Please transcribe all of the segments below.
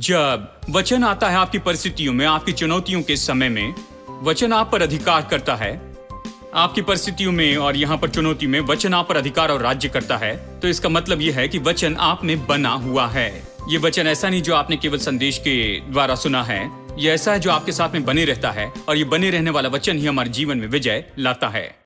जब वचन आता है आपकी परिस्थितियों में, आपकी चुनौतियों के समय में, वचन आप पर अधिकार करता है। आपकी परिस्थितियों में और यहाँ पर चुनौती में वचन आप पर अधिकार और राज्य करता है। तो इसका मतलब यह है कि वचन आप में बना हुआ है। ये वचन ऐसा नहीं जो आपने केवल संदेश के द्वारा सुना है, ये ऐसा है जो आपके साथ में बने रहता है, और ये बने रहने वाला वचन ही हमारे जीवन में विजय लाता है।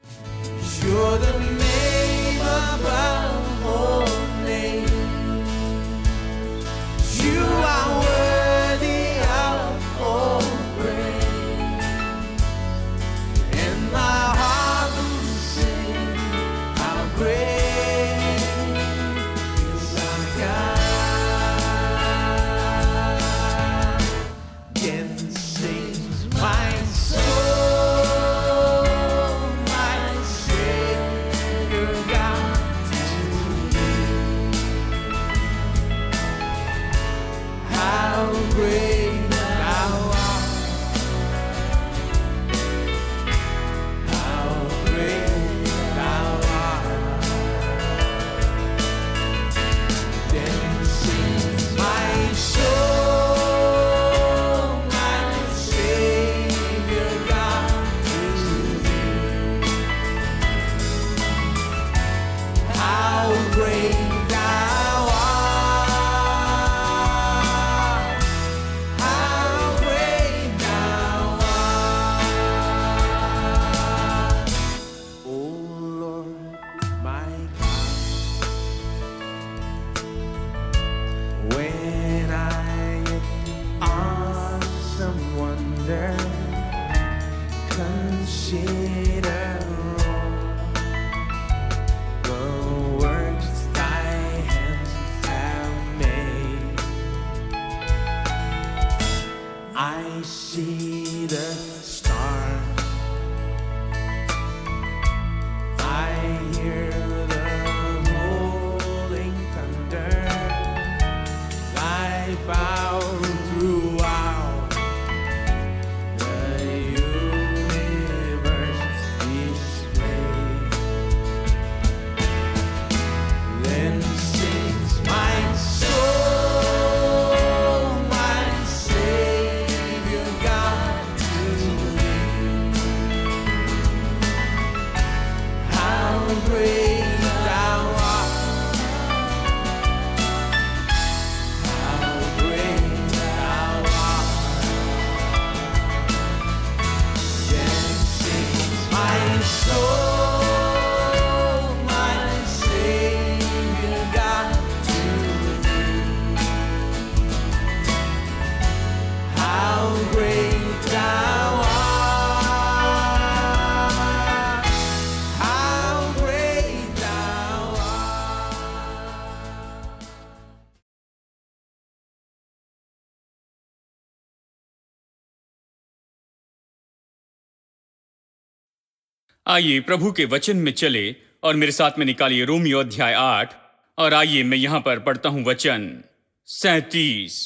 आइए प्रभु के वचन में चले और मेरे साथ में निकालिए रोमियो अध्याय 8, और आइए मैं यहां पर पढ़ता हूं वचन 37।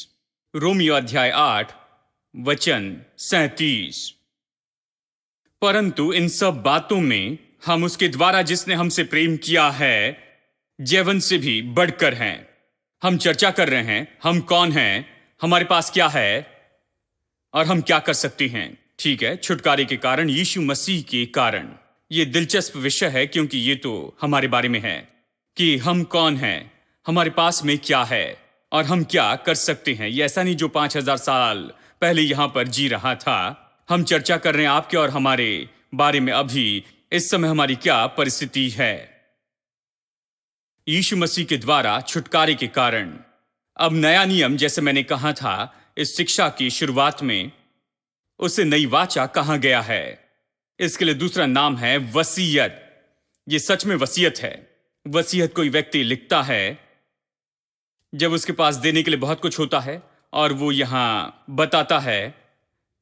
रोमियो अध्याय 8 वचन 37। परंतु इन सब बातों में हम उसके द्वारा जिसने हमसे प्रेम किया है जैवन से भी बढ़कर हैं। हम चर्चा कर रहे हैं हम कौन हैं, हमारे पास क्या है और हम क्या कर सकते हैं। ठीक है, छुटकारे के कारण, यीशु मसीह के कारण। ये दिलचस्प विषय है क्योंकि ये तो हमारे बारे में है कि हम कौन हैं, हमारे पास में क्या है और हम क्या कर सकते हैं। ये ऐसा नहीं जो 5000 साल पहले यहां पर जी रहा था। हम चर्चा कर रहे हैं आपके और हमारे बारे में, अभी इस समय हमारी क्या परिस्थिति है। यीशु मसीह के द्वारा छुटकारे के कारण। अब नया नियम, जैसे मैंने कहा था इस शिक्षा की शुरुआत में, उसे नई वाचा कहा गया है। इसके लिए दूसरा नाम है वसीयत। यह सच में वसीयत है। वसीयत कोई व्यक्ति लिखता है जब उसके पास देने के लिए बहुत कुछ होता है और वो यहां बताता है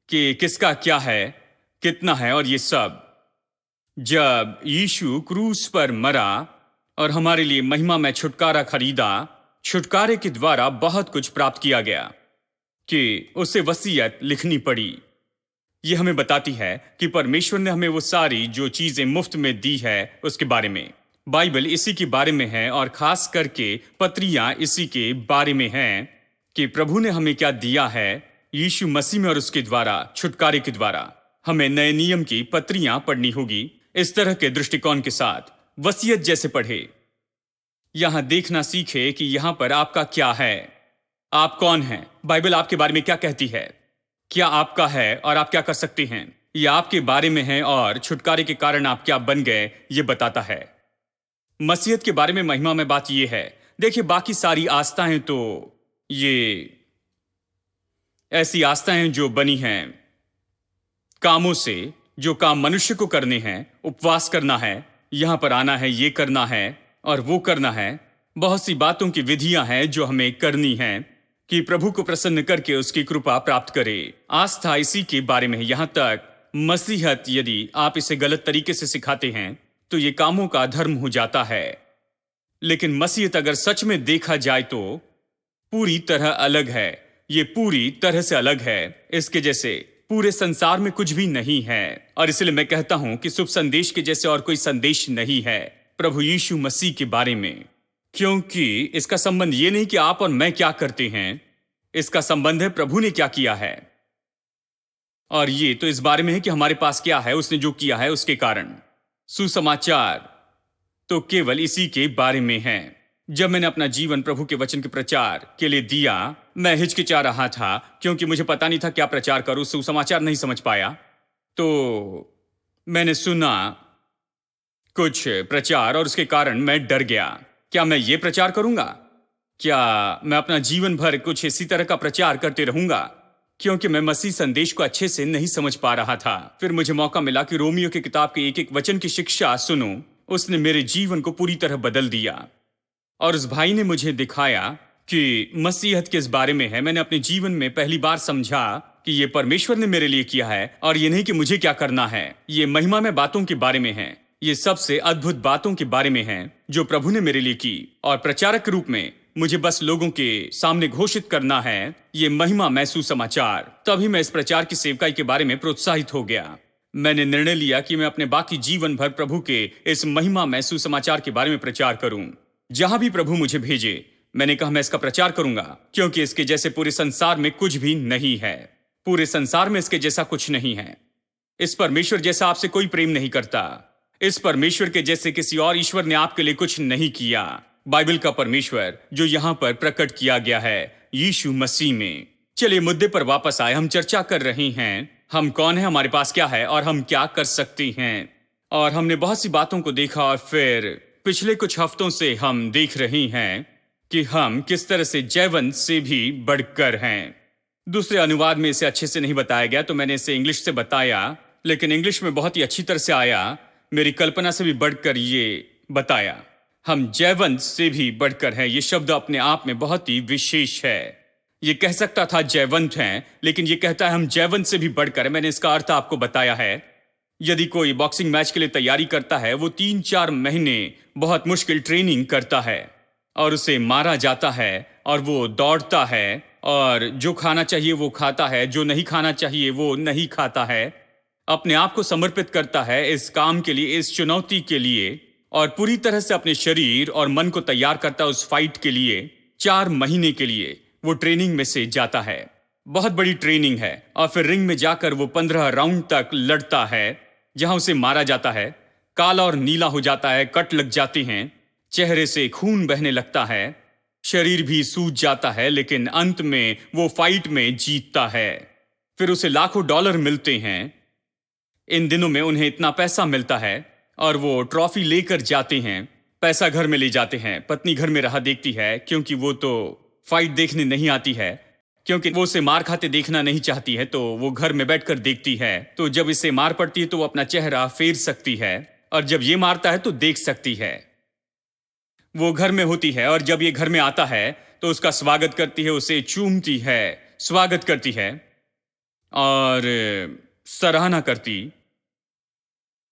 कि किसका क्या है, कितना है और ये सब। जब यीशु क्रूस पर मरा और हमारे लिए महिमा में छुटकारा खरीदा, छुटकारे के द्वारा बहुत कुछ प्राप्त किया गया कि उसे वसीयत लिखनी पड़ी। यह हमें बताती है कि परमेश्वर ने हमें वो सारी जो चीजें मुफ्त में दी है उसके बारे में। बाइबल इसी के बारे में है और खास करके पत्रियां इसी के बारे में हैं कि प्रभु ने हमें क्या दिया है यीशु मसीह में, और उसके द्वारा, छुटकारे के द्वारा हमें नए नियम की पत्रियां पढ़नी होगी। इस तरह के दृष्टिकोण के साथ वसीयत जैसे पढ़े, यहां देखना सीखे कि यहां पर आपका क्या है, आप कौन हैं, बाइबल आपके बारे में क्या कहती है, क्या आपका है और आप क्या कर सकते हैं। यह आपके बारे में है और छुटकारे के कारण आप क्या बन गए ये बताता है। मसीहत के बारे में महिमा में बात यह है, देखिए बाकी सारी आस्थाएं तो ये ऐसी आस्थाएं जो बनी हैं कामों से, जो काम मनुष्य को करने हैं, उपवास करना है, यहां पर आना है, ये करना है और वो करना है। बहुत सी बातों की विधियां हैं जो हमें करनी हैं कि प्रभु को प्रसन्न करके उसकी कृपा प्राप्त करे। आस्था इसी के बारे में है। यहां तक मसीहत, यदि आप इसे गलत तरीके से सिखाते हैं तो ये कामों का धर्म हो जाता है। लेकिन मसीहत अगर सच में देखा जाए तो पूरी तरह अलग है। ये पूरी तरह से अलग है, इसके जैसे पूरे संसार में कुछ भी नहीं है। और इसलिए मैं कहता हूं कि शुभ संदेश के जैसे और कोई संदेश नहीं है प्रभु यीशु मसीह के बारे में, क्योंकि इसका संबंध ये नहीं कि आप और मैं क्या करते हैं, इसका संबंध है प्रभु ने क्या किया है। और ये तो इस बारे में है कि हमारे पास क्या है, उसने जो किया है उसके कारण। सुसमाचार तो केवल इसी के बारे में है। जब मैंने अपना जीवन प्रभु के वचन के प्रचार के लिए दिया, मैं हिचकिचा रहा था क्योंकि मुझे पता नहीं था क्या प्रचार करूं, सुसमाचार नहीं समझ पाया। तो मैंने सुना कुछ प्रचार और उसके कारण मैं डर गया। क्या मैं ये प्रचार करूंगा? क्या मैं अपना जीवन भर कुछ इसी तरह का प्रचार करते रहूंगा? क्योंकि मैं मसीह संदेश को अच्छे से नहीं समझ पा रहा था। फिर मुझे मौका मिला कि रोमियो की किताब के एक एक वचन की शिक्षा सुनूं। उसने मेरे जीवन को पूरी तरह बदल दिया। और उस भाई ने मुझे दिखाया कि मसीहत किस बारे में है। मैंने अपने जीवन में पहली बार समझा कि ये परमेश्वर ने मेरे लिए किया है और ये नहीं कि मुझे क्या करना है। ये महिमा में बातों के बारे में है, ये सबसे अद्भुत बातों के बारे में है जो प्रभु ने मेरे लिए की। और प्रचारक के रूप में मुझे बस लोगों के सामने घोषित करना है ये महिमा में सुसमाचार। तभी मैं इस प्रचार की सेवकाई के बारे में प्रोत्साहित हो गया। मैंने निर्णय लिया कि मैं अपने बाकी जीवन भर प्रभु के इस महिमा में सुसमाचार के बारे में प्रचार करूं। जहां भी प्रभु मुझे भेजे, मैंने कहा मैं इसका प्रचार करूंगा, क्योंकि इसके जैसे पूरे संसार में कुछ भी नहीं है। पूरे संसार में इसके जैसा कुछ नहीं है। इस परमेश्वर जैसा आपसे कोई प्रेम नहीं करता। इस परमेश्वर के जैसे किसी और ईश्वर ने आपके लिए कुछ नहीं किया। बाइबल का परमेश्वर जो यहां पर प्रकट किया गया है यीशु मसीह में। चलिए मुद्दे पर वापस आए। हम चर्चा कर रहे हैं हम कौन है, हमारे पास क्या है और हम क्या कर सकते हैं। और हमने बहुत सी बातों को देखा और फिर पिछले कुछ हफ्तों से हम देख रहे हैं कि हम किस तरह से जयवंत से भी बढ़कर हैं। दूसरे अनुवाद में इसे अच्छे से नहीं बताया गया तो मैंने इसे इंग्लिश से बताया, लेकिन इंग्लिश में बहुत ही अच्छी तरह से आया। मेरी कल्पना से भी बढ़कर ये बताया। हम जयवंत से भी बढ़कर हैं। ये शब्द अपने आप में बहुत ही विशेष है। ये कह सकता था जयवंत हैं, लेकिन ये कहता है हम जयवंत से भी बढ़कर। मैंने इसका अर्थ आपको बताया है। यदि कोई बॉक्सिंग मैच के लिए तैयारी करता है, वो 3-4 महीने बहुत मुश्किल ट्रेनिंग करता है और उसे मारा जाता है और वो दौड़ता है और जो खाना चाहिए वो खाता है, जो नहीं खाना चाहिए वो नहीं खाता है। अपने आप को समर्पित करता है इस काम के लिए, इस चुनौती के लिए, और पूरी तरह से अपने शरीर और मन को तैयार करता है उस फाइट के लिए। 4 महीने के लिए वो ट्रेनिंग में से जाता है। बहुत बड़ी ट्रेनिंग है। और फिर रिंग में जाकर वो 15 राउंड तक लड़ता है, जहां उसे मारा जाता है। काला और नीला हो जाता है, कट लग जाते हैं, चेहरे से खून बहने लगता है, शरीर भी सूज जाता है, लेकिन अंत में वो फाइट में जीतता है। फिर उसे लाखों डॉलर मिलते हैं। इन दिनों में उन्हें इतना पैसा मिलता है और वो ट्रॉफी लेकर जाते हैं। पैसा घर में ले जाते हैं। पत्नी घर में रहा देखती है, क्योंकि वो तो फाइट देखने नहीं आती है, क्योंकि वो उसे मार खाते देखना नहीं चाहती है, तो वो घर में बैठकर देखती है। तो जब इसे मार पड़ती है तो वो अपना चेहरा फेर सकती है, और जब ये मारता है तो देख सकती है। वो घर में होती है और जब ये घर में आता है तो उसका स्वागत करती है, उसे चूमती है, स्वागत करती है और सराहना करती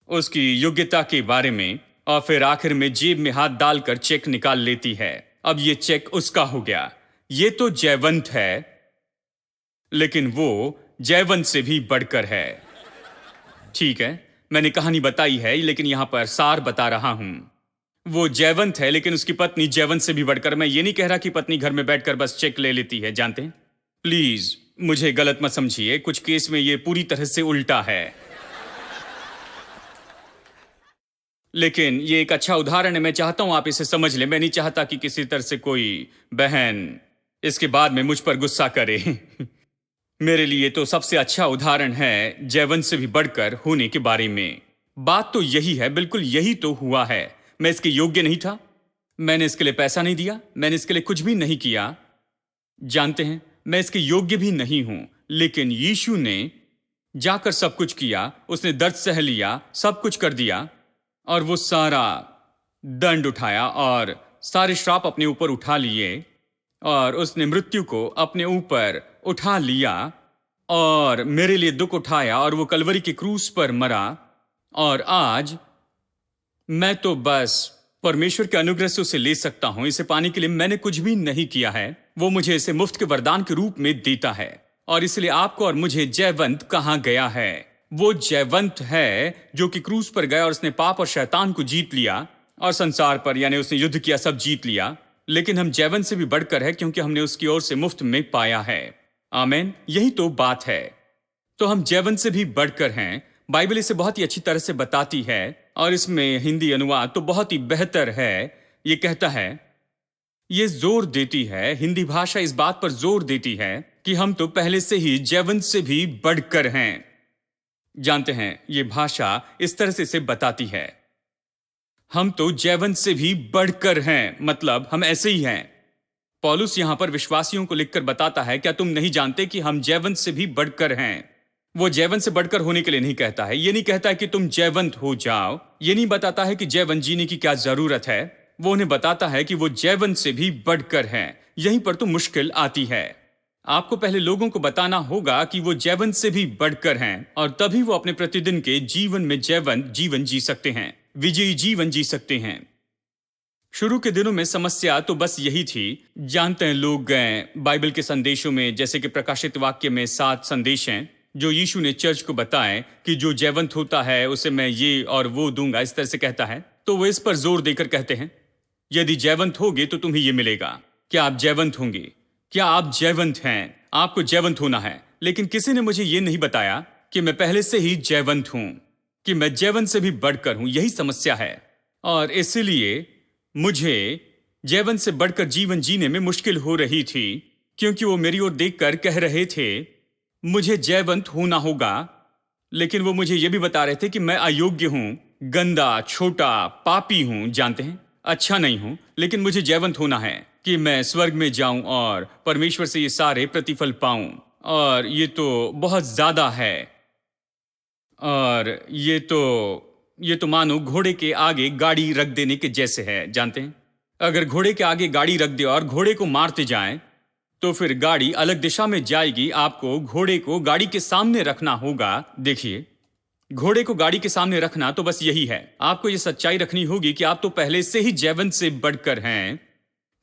उसकी योग्यता के बारे में, और फिर आखिर में जेब में हाथ डालकर चेक निकाल लेती है। अब ये चेक उसका हो गया। ये तो जयवंत है, लेकिन वो जयवंत से भी बढ़कर है। ठीक है, मैंने कहानी बताई है, लेकिन यहां पर सार बता रहा हूं। वो जयवंत है, लेकिन उसकी पत्नी जयवंत से भी बढ़कर। मैं ये नहीं कह रहा कि पत्नी घर में बैठकर बस चेक ले लेती है, जानते हैं। प्लीज मुझे गलत मत समझिए, कुछ केस में ये पूरी तरह से उल्टा है। लेकिन ये एक अच्छा उदाहरण है, मैं चाहता हूं आप इसे समझ लें। मैं नहीं चाहता कि किसी तरह से कोई बहन इसके बाद में मुझ पर गुस्सा करे। मेरे लिए तो सबसे अच्छा उदाहरण है जयवंत से भी बढ़कर होने के बारे में। बात तो यही है, बिल्कुल यही तो हुआ है। मैं इसके योग्य नहीं था, मैंने इसके लिए पैसा नहीं दिया, मैंने इसके लिए कुछ भी नहीं किया, जानते हैं, मैं इसके योग्य भी नहीं हूं। लेकिन यीशु ने जाकर सब कुछ किया, उसने दर्द सह लिया, सब कुछ कर दिया, और वो सारा दंड उठाया और सारे श्राप अपने ऊपर उठा लिए, और उसने मृत्यु को अपने ऊपर उठा लिया और मेरे लिए दुख उठाया, और वो कलवरी के क्रूस पर मरा। और आज मैं तो बस परमेश्वर के अनुग्रह से उसे ले सकता हूं। इसे पाने के लिए मैंने कुछ भी नहीं किया है, वो मुझे इसे मुफ्त के वरदान के रूप में देता है। और इसलिए आपको और मुझे जयवंत कहा गया है। वो जयवंत है जो कि क्रूस पर गया और उसने पाप और शैतान को जीत लिया, और संसार पर यानी उसने युद्ध किया, सब जीत लिया। लेकिन हम जयवंत से भी बढ़कर है, क्योंकि हमने उसकी ओर से मुफ्त में पाया है। आमीन, यही तो बात है। तो हम जयवंत से भी बढ़कर हैं। बाइबल इसे बहुत ही अच्छी तरह से बताती है, और इसमें हिंदी अनुवाद तो बहुत ही बेहतर है। ये कहता है, ये जोर देती है, हिंदी भाषा इस बात पर जोर देती है कि हम तो पहले से ही जयवंत से भी बढ़कर हैं। जानते हैं, ये भाषा इस तरह से इसे बताती है, हम तो जयवंत से भी बढ़कर हैं, मतलब हम ऐसे ही हैं। पौलुस यहां पर विश्वासियों को लिखकर बताता है, क्या तुम नहीं जानते कि हम जयवंत से भी बढ़कर हैं। वो जयवंत से बढ़कर होने के लिए नहीं कहता है, ये नहीं कहता है कि तुम जयवंत हो जाओ, ये नहीं बताता है कि जयवंत जीने की क्या जरूरत है। वो उन्हें बताता है कि वो जयवंत से भी बढ़कर हैं। यहीं पर तो मुश्किल आती है। आपको पहले लोगों को बताना होगा कि वो जयवंत से भी बढ़कर हैं, और तभी वो अपने प्रतिदिन के जीवन में जयवंत जीवन जी सकते हैं, विजयी जीवन जी सकते हैं। शुरू के दिनों में समस्या तो बस यही थी। जानते हैं, लोग गए बाइबल के संदेशों में, जैसे कि प्रकाशित वाक्य में 7 संदेश हैं जो यीशु ने चर्च को बताए कि जो जयवंत होता है उसे मैं ये और वो दूंगा, इस तरह से कहता है। तो वो इस पर जोर देकर कहते हैं, यदि जयवंत होगे तो तुम्हें ये मिलेगा। क्या आप जयवंत होंगे? क्या आप जयवंत हैं? आपको जयवंत होना है। लेकिन किसी ने मुझे ये नहीं बताया कि मैं पहले से ही जयवंत हूं, कि मैं जयवंत से भी बढ़कर हूं। यही समस्या है, और इसलिए मुझे जयवंत से बढ़कर जीवन जीने में मुश्किल हो रही थी, क्योंकि वो मेरी ओर देखकर कह रहे थे मुझे जयवंत होना होगा। लेकिन वो मुझे ये भी बता रहे थे कि मैं अयोग्य हूं, गंदा, छोटा, पापी हूं, जानते हैं, अच्छा नहीं हूं। लेकिन मुझे जयवंत होना है कि मैं स्वर्ग में जाऊं और परमेश्वर से ये सारे प्रतिफल पाऊं। और ये तो बहुत ज्यादा है। और ये तो मानो घोड़े के आगे गाड़ी रख देने के जैसे है, जानते हैं। अगर घोड़े के आगे गाड़ी रख दे और घोड़े को मारते जाएं, तो फिर गाड़ी अलग दिशा में जाएगी। आपको घोड़े को गाड़ी के सामने रखना होगा। देखिए, घोड़े को गाड़ी के सामने रखना तो बस यही है। आपको यह सच्चाई रखनी होगी कि आप तो पहले से ही जयवंत से बढ़कर हैं।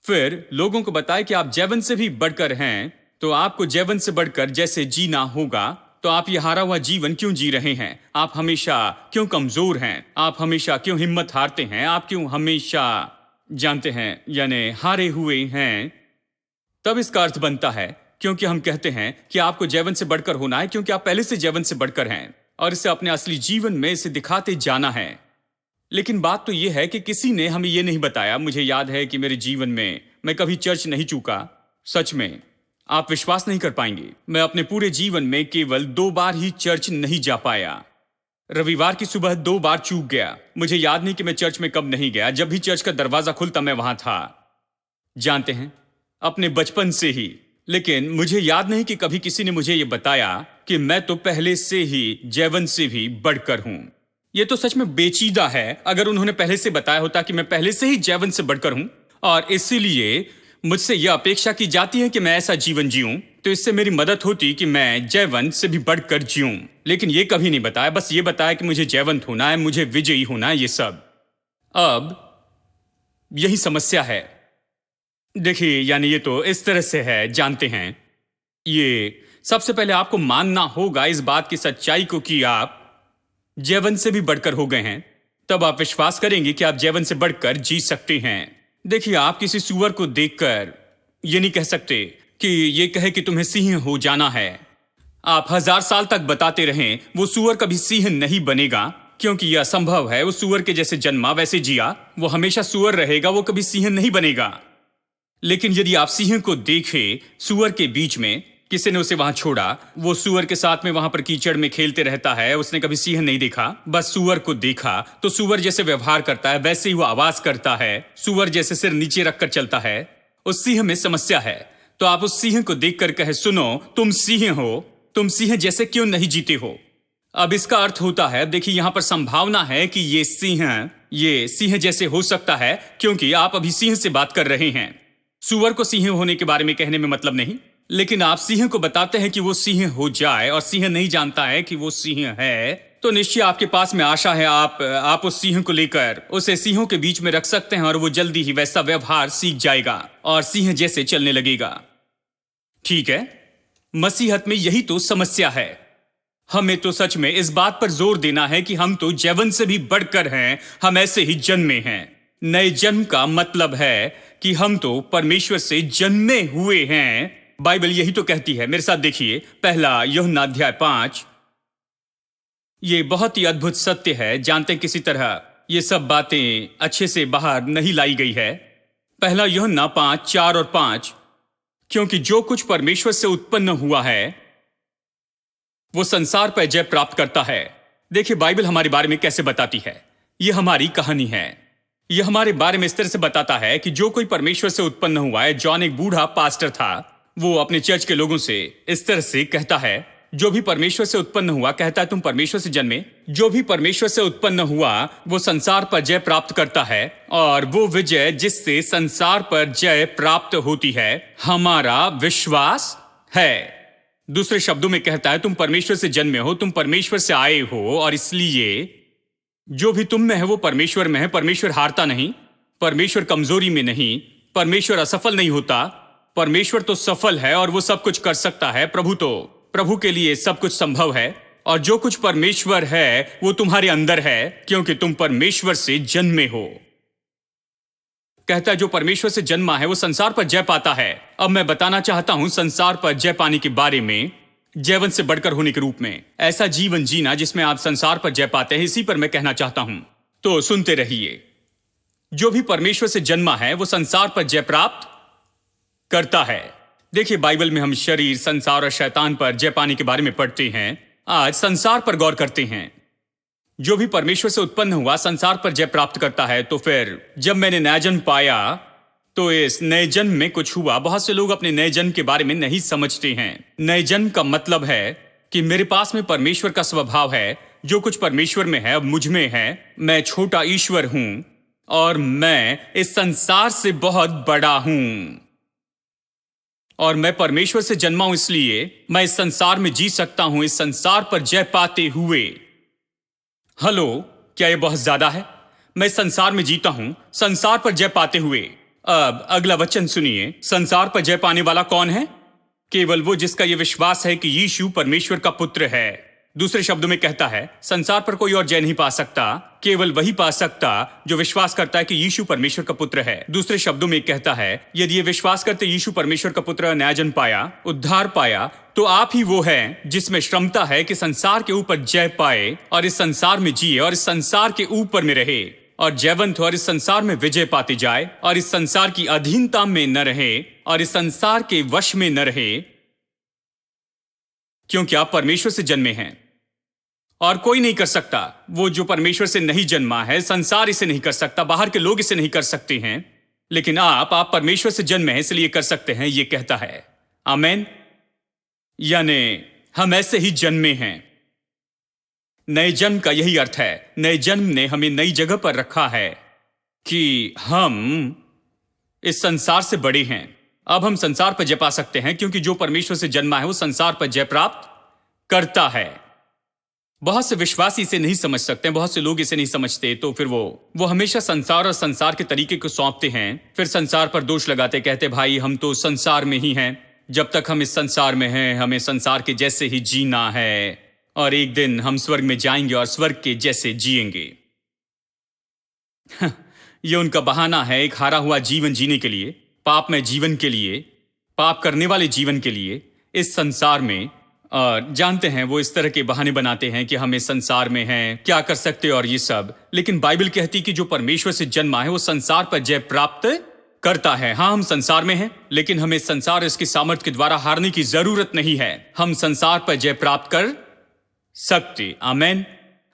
फिर लोगों को बताए कि आप जयवंत से भी बढ़कर हैं, तो आपको जयवंत से बढ़कर जैसे जीना होगा। तो आप ये हारा हुआ जीवन क्यों जी रहे हैं? आप हमेशा क्यों कमजोर हैं? आप हमेशा क्यों हिम्मत हारते हैं? आप क्यों हमेशा, जानते हैं, यानी हारे हुए हैं? तब इसका अर्थ बनता है, क्योंकि हम कहते हैं कि आपको जयवंत से बढ़कर होना है, क्योंकि आप पहले से जयवंत से बढ़कर हैं, और इसे अपने असली जीवन में इसे दिखाते जाना है। लेकिन बात तो यह है कि किसी ने हमें यह नहीं बताया। मुझे याद है कि मेरे जीवन में मैं कभी चर्च नहीं चूका। सच में आप विश्वास नहीं कर पाएंगे, मैं अपने पूरे जीवन में केवल 2 बार ही चर्च नहीं जा पाया। रविवार की सुबह 2 बार चूक गया। मुझे याद नहीं कि मैं चर्च में कब नहीं गया। जब भी चर्च का दरवाजा खुलता मैं वहां था, जानते हैं, अपने बचपन से ही। लेकिन मुझे याद नहीं कि कभी किसी ने मुझे यह बताया कि मैं तो पहले से ही जयवंत से भी बढ़कर हूं। यह तो सच में बेचीदा है। अगर उन्होंने पहले से बताया होता कि मैं पहले से ही जयवंत से बढ़कर हूं, और इसीलिए मुझसे यह अपेक्षा की जाती है कि मैं ऐसा जीवन जीऊं, तो इससे मेरी मदद होती कि मैं जयवंत से भी बढ़कर जीऊं। लेकिन यह कभी नहीं बताया, बस ये बताया कि मुझे जयवंत होना है, मुझे विजयी होना है, ये सब। अब यही समस्या है। देखिए, यानी ये तो इस तरह से है, जानते हैं, ये सबसे पहले आपको मानना होगा इस बात की सच्चाई को कि आप जयवंत से भी बढ़कर हो गए हैं। तब आप विश्वास करेंगे कि आप जीवन से बढ़कर जी सकते हैं। देखिए, आप किसी सूअर को देखकर ये नहीं कह सकते कि ये कहे कि तुम्हें सिंह हो जाना है। आप 1000 साल तक बताते रहें, वो सूअर कभी सिंह नहीं बनेगा, क्योंकि यह असंभव है। वो सूअर के जैसे जन्मा वैसे जिया, वो हमेशा सूअर रहेगा, वो कभी सिंह नहीं बनेगा। लेकिन यदि आप सिंह को देखें सूअर के बीच में, किसी ने उसे वहां छोड़ा, वो सूअर के साथ में वहां पर कीचड़ में खेलते रहता है, उसने कभी सिंह नहीं देखा, बस सूअर को देखा, तो सूअर जैसे व्यवहार करता है वैसे ही वो आवाज करता है, सूअर जैसे सिर नीचे रखकर चलता है। उस सिंह में समस्या है। तो आप उस सिंह को देखकर कहे, सुनो, तुम सिंह हो, तुम सिंह जैसे क्यों नहीं जीते हो? अब इसका अर्थ होता है, देखिए यहां पर संभावना है कि ये सिंह जैसे हो सकता है, क्योंकि आप अभी सिंह से बात कर रहे हैं। सूअर को सिंह होने के बारे में कहने में मतलब नहीं, लेकिन आप सिंह को बताते हैं कि वो सिंह हो जाए और सिंह नहीं जानता है कि वो सिंह है, तो निश्चय आपके पास में आशा है। आप उस सिंह को लेकर उसे सिंहों के बीच में रख सकते हैं और वो जल्दी ही वैसा व्यवहार सीख जाएगा और सिंह जैसे चलने लगेगा। ठीक है, मसीहत में यही तो समस्या है। हमें तो सच में इस बात पर जोर देना है कि हम तो जीवन से भी बढ़कर हैं, हम ऐसे ही जन्मे हैं। नए जन्म का मतलब है कि हम तो परमेश्वर से जन्मे हुए हैं। बाइबल यही तो कहती है। मेरे साथ देखिए, पहला यूहन्ना अध्याय 5। ये बहुत ही अद्भुत सत्य है। जानते हैं, किसी तरह ये सब बातें अच्छे से बाहर नहीं लाई गई है। पहला यूहन्ना 5, 4 और 5। क्योंकि जो कुछ परमेश्वर से उत्पन्न हुआ है वो संसार पर जय प्राप्त करता है। देखिए, बाइबल हमारे बारे में कैसे बताती है। यह हमारी कहानी है। यह हमारे बारे में इस तरह से बताता है कि जो कोई परमेश्वर से उत्पन्न हुआ है। जॉन एक बूढ़ा पास्टर था, वो अपने चर्च के लोगों से इस तरह से कहता है, जो भी परमेश्वर से उत्पन्न हुआ, कहता है तुम परमेश्वर से जन्मे, जो भी परमेश्वर से उत्पन्न हुआ वो संसार पर जय प्राप्त करता है, और वो विजय जिससे संसार पर जय प्राप्त होती है हमारा विश्वास है। दूसरे शब्दों में कहता है, तुम परमेश्वर से जन्मे हो, तुम परमेश्वर से आए हो, और इसलिए जो भी तुम में है वो परमेश्वर में है। परमेश्वर हारता नहीं, परमेश्वर कमजोरी में नहीं, परमेश्वर असफल नहीं होता, परमेश्वर तो सफल है और वो सब कुछ कर सकता है। प्रभु के लिए सब कुछ संभव है, और जो कुछ परमेश्वर है वो तुम्हारे अंदर है, क्योंकि तुम परमेश्वर से जन्मे हो। कहता है जो परमेश्वर से जन्मा है वो संसार पर जय पाता है। अब मैं बताना चाहता हूं संसार पर जय पाने के बारे में, जीवन से बढ़कर होने के रूप में, ऐसा जीवन जीना जिसमें आप संसार पर जय पाते हैं, इसी पर मैं कहना चाहता हूं। तो सुनते रहिए। जो भी परमेश्वर से जन्मा है वो संसार पर जय प्राप्त करता है। देखिए, बाइबल में हम शरीर, संसार और शैतान पर जय पाने के बारे में पढ़ते हैं। आज संसार पर गौर करते हैं। जो भी परमेश्वर से उत्पन्न हुआ संसार पर जय प्राप्त करता है। तो फिर जब मैंने नया जन्म पाया तो इस नए जन्म में कुछ हुआ। बहुत से लोग अपने नए जन्म के बारे में नहीं समझते हैं। नए जन्म का मतलब है कि मेरे पास में परमेश्वर का स्वभाव है। जो कुछ परमेश्वर में है अब मुझ में है। मैं छोटा ईश्वर हूं और मैं इस संसार से बहुत बड़ा हूं, और मैं परमेश्वर से जन्मा हूं, इसलिए मैं इस संसार में जी सकता हूं, इस संसार पर जय पाते हुए। हेलो, क्या यह बहुत ज्यादा है? मैं संसार में जीता हूं, संसार पर जय पाते हुए। अब अगला वचन सुनिए। संसार पर जय पाने वाला कौन है? केवल वो जिसका यह विश्वास है कि यीशु परमेश्वर का पुत्र है। दूसरे शब्दों में कहता है, संसार पर कोई और जय नहीं पा सकता, केवल वही पा सकता जो विश्वास करता है कि यीशु परमेश्वर का पुत्र है। दूसरे शब्दों में कहता है, यदि ये विश्वास करते यीशु परमेश्वर का पुत्र, नया जन्म पाया, उद्धार पाया, तो आप ही वो हैं जिसमें क्षमता है कि संसार के ऊपर जय पाए और इस संसार में जिए और इस संसार के ऊपर में रहे और जयवंत हो और इस संसार में विजय पाते जाए और इस संसार की अधीनता में न रहे और इस संसार के वश में न रहे, क्योंकि आप परमेश्वर से जन्मे हैं और कोई नहीं कर सकता। वो जो परमेश्वर से नहीं जन्मा है, संसार इसे नहीं कर सकता, बाहर के लोग इसे नहीं कर सकते हैं, लेकिन आप परमेश्वर से जन्मे हैं, इसलिए कर सकते हैं। ये कहता है आमेन। यानी हम ऐसे ही जन्मे हैं। नए जन्म का यही अर्थ है। नए जन्म ने हमें नई जगह पर रखा है कि हम इस संसार से बड़े हैं। अब हम संसार पर जय पा सकते हैं, क्योंकि जो परमेश्वर से जन्मा है वो संसार पर जय प्राप्त करता है। बहुत से विश्वासी इसे नहीं समझ सकते, बहुत से लोग इसे नहीं समझते, तो फिर वो हमेशा संसार और संसार के तरीके को सौंपते हैं, फिर संसार पर दोष लगाते, कहते भाई हम तो संसार में ही हैं, जब तक हम इस संसार में हैं हमें संसार के जैसे ही जीना है और एक दिन हम स्वर्ग में जाएंगे और स्वर्ग के जैसे जिएंगे। ये उनका बहाना है एक हारा हुआ जीवन जीने के लिए, पाप में जीवन के लिए, पाप करने वाले जीवन के लिए इस संसार में। और जानते हैं वो इस तरह के बहाने बनाते हैं कि हम इस संसार में हैं, क्या कर सकते और ये सब। लेकिन बाइबल कहती कि जो परमेश्वर से जन्मा है वो संसार पर जय प्राप्त करता है। हाँ, हम संसार में हैं, लेकिन हमें संसार इसकी सामर्थ्य के द्वारा हारने की जरूरत नहीं है। हम संसार पर जय प्राप्त कर सकते। आमेन।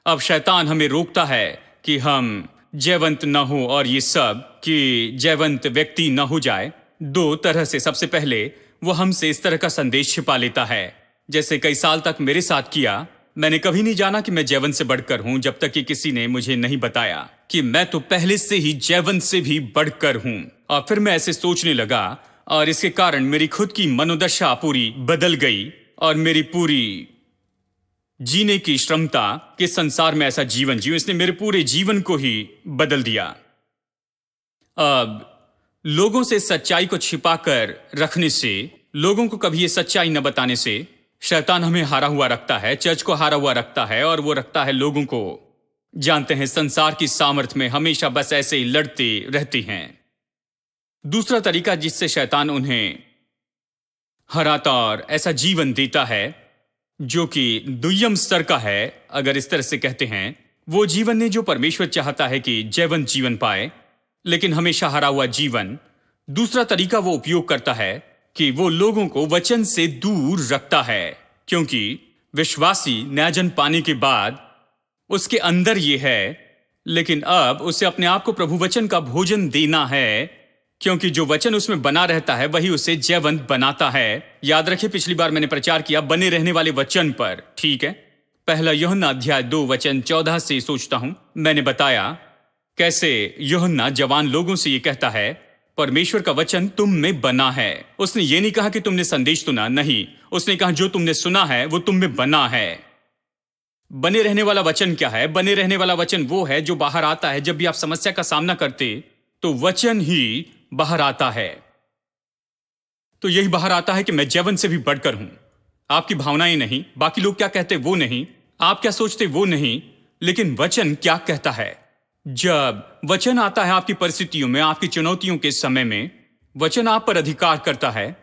अब शैतान हमें रोकता है कि हम जयवंत न हो और ये सब, कि जयवंत व्यक्ति न हो जाए दो तरह से। सबसे पहले वो हमसे इस तरह का संदेश छिपा लेता है, जैसे कई साल तक मेरे साथ किया। मैंने कभी नहीं जाना कि मैं जयवंत से बढ़कर हूं जब तक कि किसी ने मुझे नहीं बताया कि मैं तो पहले से ही जयवंत से भी बढ़कर हूं। और फिर मैं ऐसे सोचने लगा और इसके कारण मेरी खुद की मनोदशा पूरी बदल गई और मेरी पूरी जीने की क्षमता कि संसार में ऐसा जीवन जीऊं, इसने मेरे पूरे जीवन को ही बदल दिया। अब लोगों से सच्चाई को छिपाकर रखने से, लोगों को कभी ये सच्चाई न बताने से शैतान हमें हारा हुआ रखता है, चर्च को हारा हुआ रखता है, और वो रखता है लोगों को, जानते हैं, संसार की सामर्थ्य में हमेशा बस ऐसे ही लड़ते रहते हैं। दूसरा तरीका जिससे शैतान उन्हें हराता और ऐसा जीवन देता है जो कि दुय्यम स्तर का है, अगर इस तरह से कहते हैं, वो जीवन ने जो परमेश्वर चाहता है कि जयवंत जीवन पाए, लेकिन हमेशा हरा हुआ जीवन। दूसरा तरीका वो उपयोग करता है कि वो लोगों को वचन से दूर रखता है, क्योंकि विश्वासी न्यायजन पाने के बाद उसके अंदर ये है, लेकिन अब उसे अपने आप को प्रभु वचन का भोजन देना है, क्योंकि जो वचन उसमें बना रहता है वही उसे जयवंत बनाता है। याद रखिए, पिछली बार मैंने प्रचार किया बने रहने वाले वचन पर, ठीक है। पहला यूहन्ना अध्याय 2 वचन 14 से सोचता हूं मैंने बताया कैसे यूहन्ना जवान लोगों से ये कहता है, परमेश्वर का वचन तुम में बना है। उसने ये नहीं कहा कि तुमने संदेश सुना, नहीं, उसने कहा जो तुमने सुना है वो तुम में बना है। बने रहने वाला वचन क्या है? बने रहने वाला वचन वो है जो बाहर आता है जब भी आप समस्या का सामना करते, तो वचन ही बाहर आता है। तो यही बाहर आता है कि मैं जयवंत से भी बढ़कर हूं। आपकी भावनाएं नहीं, बाकी लोग क्या कहते वो नहीं, आप क्या सोचते वो नहीं, लेकिन वचन क्या कहता है। जब वचन आता है आपकी परिस्थितियों में, आपकी चुनौतियों के समय में, वचन आप पर अधिकार करता है।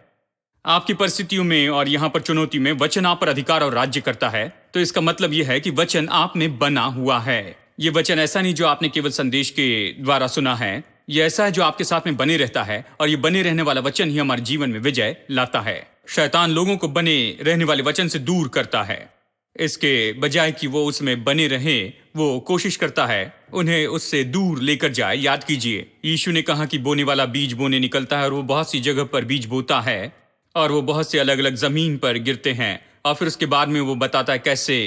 आपकी परिस्थितियों में और यहां पर चुनौती में वचन आप पर अधिकार और राज्य करता है। तो इसका मतलब यह है कि वचन आप में बना हुआ है। यह वचन ऐसा नहीं जो आपने केवल संदेश के द्वारा सुना है, यह ऐसा है जो आपके साथ में बने रहता है, और यह बने रहने वाला वचन ही हमारे जीवन में विजय लाता है। शैतान लोगों को बने रहने वाले वचन से दूर करता है, इसके बजाय कि वो उसमें बने रहे, वो कोशिश करता है उन्हें उससे दूर लेकर जाए। याद कीजिए, यीशु ने कहा कि बोने वाला बीज बोने निकलता है, और वो बहुत सी जगह पर बीज बोता है, और वो बहुत से अलग अलग जमीन पर गिरते हैं, और फिर उसके बाद में वो बताता है कैसे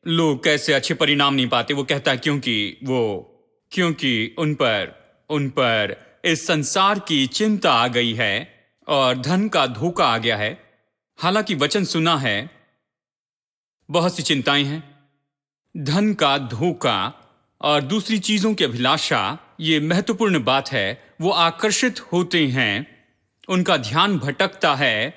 लोग कैसे अच्छे परिणाम नहीं पाते। वो कहता है क्योंकि उन पर इस संसार की चिंता आ गई है और धन का धोखा आ गया है। हालांकि वचन सुना है, बहुत सी चिंताएं हैं, धन का धोखा और दूसरी चीजों की अभिलाषा, ये महत्वपूर्ण बात है। वो आकर्षित होते हैं, उनका ध्यान भटकता है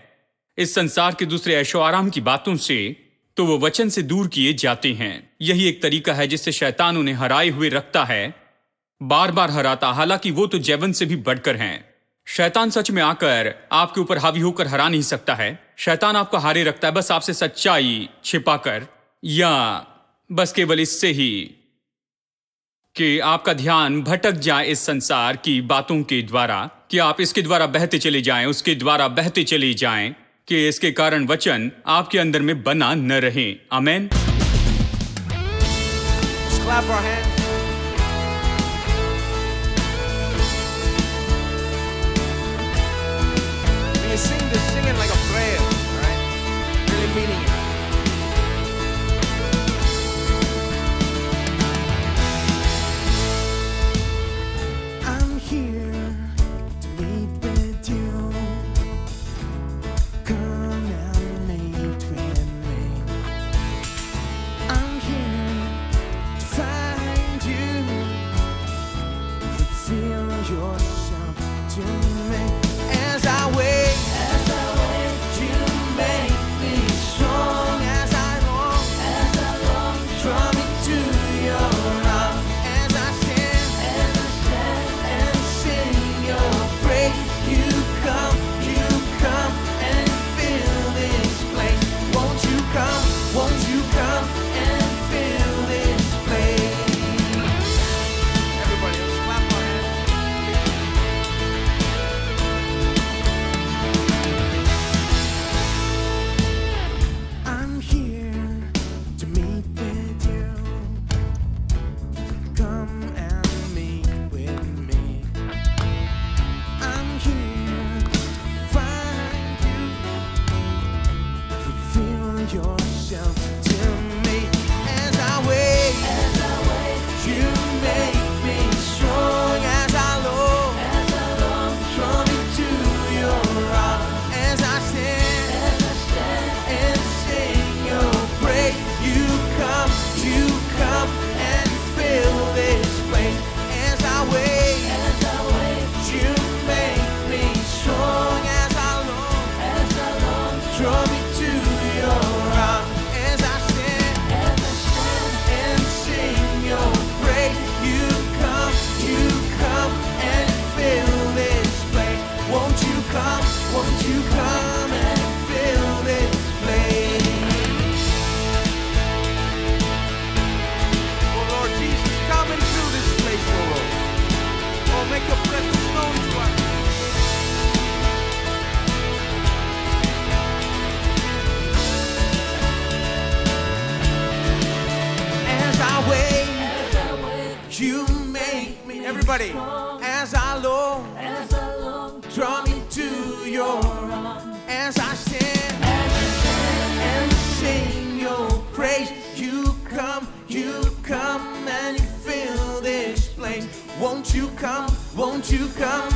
इस संसार के दूसरे ऐशो आराम की बातों से, तो वो वचन से दूर किए जाते हैं। यही एक तरीका है जिससे शैतान उन्हें हराए हुए रखता है, बार बार हराता। हालांकि वो तो जयवंत से भी बढ़कर हैं। शैतान सच में आकर आपके ऊपर हावी होकर हरा नहीं सकता है। शैतान आपको हारे रखता है बस आपसे सच्चाई छिपाकर, या बस केवल इससे ही कि आपका ध्यान भटक जाए इस संसार की बातों के द्वारा, कि आप इसके द्वारा बहते चले जाएं, उसके द्वारा बहते चले जाएं, कि इसके कारण वचन आपके अंदर में बना न रहे। आमेन। Sing it like a prayer, right? Really meaning it. I'm here to meet with you. Come and meet with me. I'm here to find you. Reveal yourself to me as I wait. Everybody, as I long, draw me to your arms. As I stand and sing your praise, you come and you fill this place. Won't you come? Won't you come?